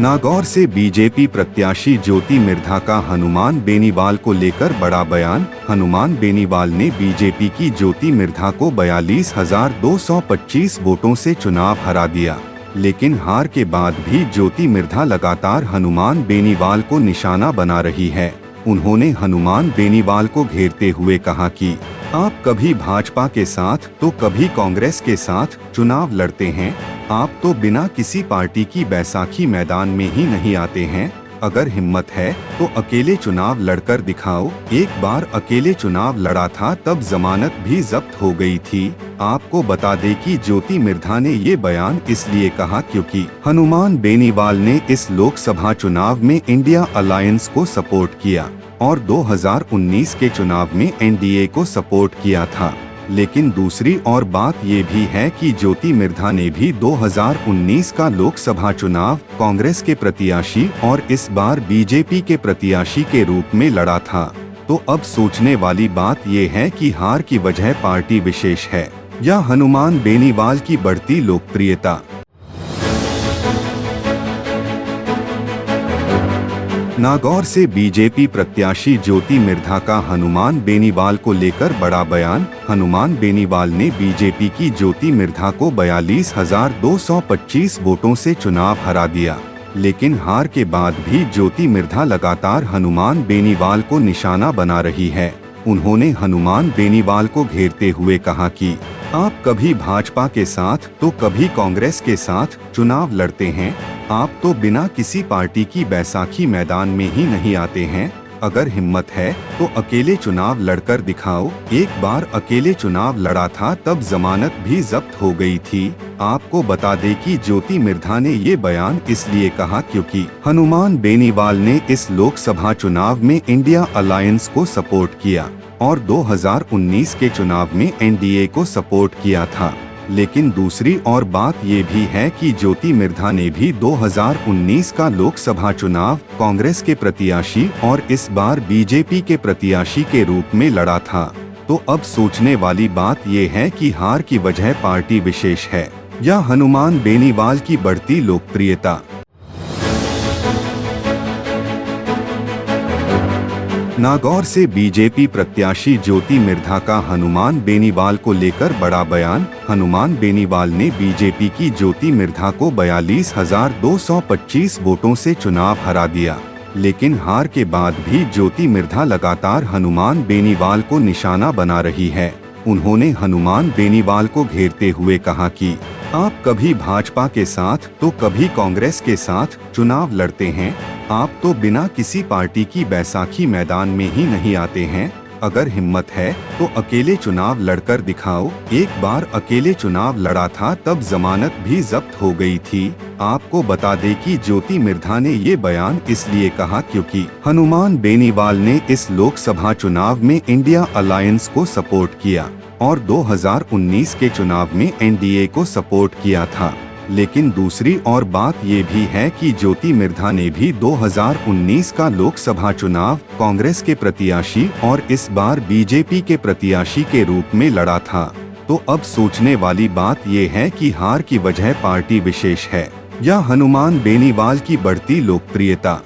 नागौर से बीजेपी प्रत्याशी ज्योति मिर्धा का हनुमान बेनीवाल को लेकर बड़ा बयान। हनुमान बेनीवाल ने बीजेपी की ज्योति मिर्धा को 42,225 वोटों से चुनाव हरा दिया, लेकिन हार के बाद भी ज्योति मिर्धा लगातार हनुमान बेनीवाल को निशाना बना रही है। उन्होंने हनुमान बेनीवाल को घेरते हुए कहा कि आप कभी भाजपा के साथ तो कभी कांग्रेस के साथ चुनाव लड़ते हैं, आप तो बिना किसी पार्टी की बैसाखी मैदान में ही नहीं आते हैं। अगर हिम्मत है तो अकेले चुनाव लड़कर दिखाओ। एक बार अकेले चुनाव लड़ा था तब जमानत भी जब्त हो गई थी। आपको बता दें कि ज्योति मिर्धा ने ये बयान इसलिए कहा क्योंकि हनुमान बेनीवाल ने इस लोकसभा चुनाव में इंडिया अलायंस को सपोर्ट किया और 2019 के चुनाव में एनडीए को सपोर्ट किया था। लेकिन दूसरी और बात ये भी है कि ज्योति मिर्धा ने भी 2019 का लोकसभा चुनाव कांग्रेस के प्रत्याशी और इस बार बीजेपी के प्रत्याशी के रूप में लड़ा था। तो अब सोचने वाली बात ये है कि हार की वजह पार्टी विशेष है या हनुमान बेनीवाल की बढ़ती लोकप्रियता। नागौर से बीजेपी प्रत्याशी ज्योति मिर्धा का हनुमान बेनीवाल को लेकर बड़ा बयान। हनुमान बेनीवाल ने बीजेपी की ज्योति मिर्धा को 42,225 वोटों से चुनाव हरा दिया, लेकिन हार के बाद भी ज्योति मिर्धा लगातार हनुमान बेनीवाल को निशाना बना रही है। उन्होंने हनुमान बेनीवाल को घेरते हुए कहा कि आप कभी भाजपा के साथ तो कभी कांग्रेस के साथ चुनाव लड़ते हैं, आप तो बिना किसी पार्टी की बैसाखी मैदान में ही नहीं आते हैं। अगर हिम्मत है तो अकेले चुनाव लड़कर दिखाओ। एक बार अकेले चुनाव लड़ा था तब जमानत भी जब्त हो गई थी। आपको बता दें कि ज्योति मिर्धा ने ये बयान इसलिए कहा क्योंकि हनुमान बेनीवाल ने इस लोकसभा चुनाव में इंडिया अलायंस को सपोर्ट किया और 2019 के चुनाव में एनडीए को सपोर्ट किया था। लेकिन दूसरी और बात ये भी है कि ज्योति मिर्धा ने भी 2019 का लोकसभा चुनाव कांग्रेस के प्रत्याशी और इस बार बीजेपी के प्रत्याशी के रूप में लड़ा था। तो अब सोचने वाली बात ये है कि हार की वजह पार्टी विशेष है या हनुमान बेनीवाल की बढ़ती लोकप्रियता। नागौर से बीजेपी प्रत्याशी ज्योति मिर्धा का हनुमान बेनीवाल को लेकर बड़ा बयान। हनुमान बेनीवाल ने बीजेपी की ज्योति मिर्धा को 42,225 वोटों से चुनाव हरा दिया, लेकिन हार के बाद भी ज्योति मिर्धा लगातार हनुमान बेनीवाल को निशाना बना रही है। उन्होंने हनुमान बेनीवाल को घेरते हुए कहा कि आप कभी भाजपा के साथ तो कभी कांग्रेस के साथ चुनाव लड़ते हैं, आप तो बिना किसी पार्टी की बैसाखी मैदान में ही नहीं आते हैं। अगर हिम्मत है तो अकेले चुनाव लड़कर दिखाओ। एक बार अकेले चुनाव लड़ा था तब जमानत भी जब्त हो गई थी। आपको बता दें कि ज्योति मिर्धा ने ये बयान इसलिए कहा क्योंकि हनुमान बेनीवाल ने इस लोकसभा चुनाव में इंडिया अलायंस को सपोर्ट किया और 2019 के चुनाव में एनडीए को सपोर्ट किया था। लेकिन दूसरी और बात ये भी है कि ज्योति मिर्धा ने भी 2019 का लोकसभा चुनाव कांग्रेस के प्रत्याशी और इस बार बीजेपी के प्रत्याशी के रूप में लड़ा था। तो अब सोचने वाली बात ये है कि हार की वजह पार्टी विशेष है या हनुमान बेनीवाल की बढ़ती लोकप्रियता।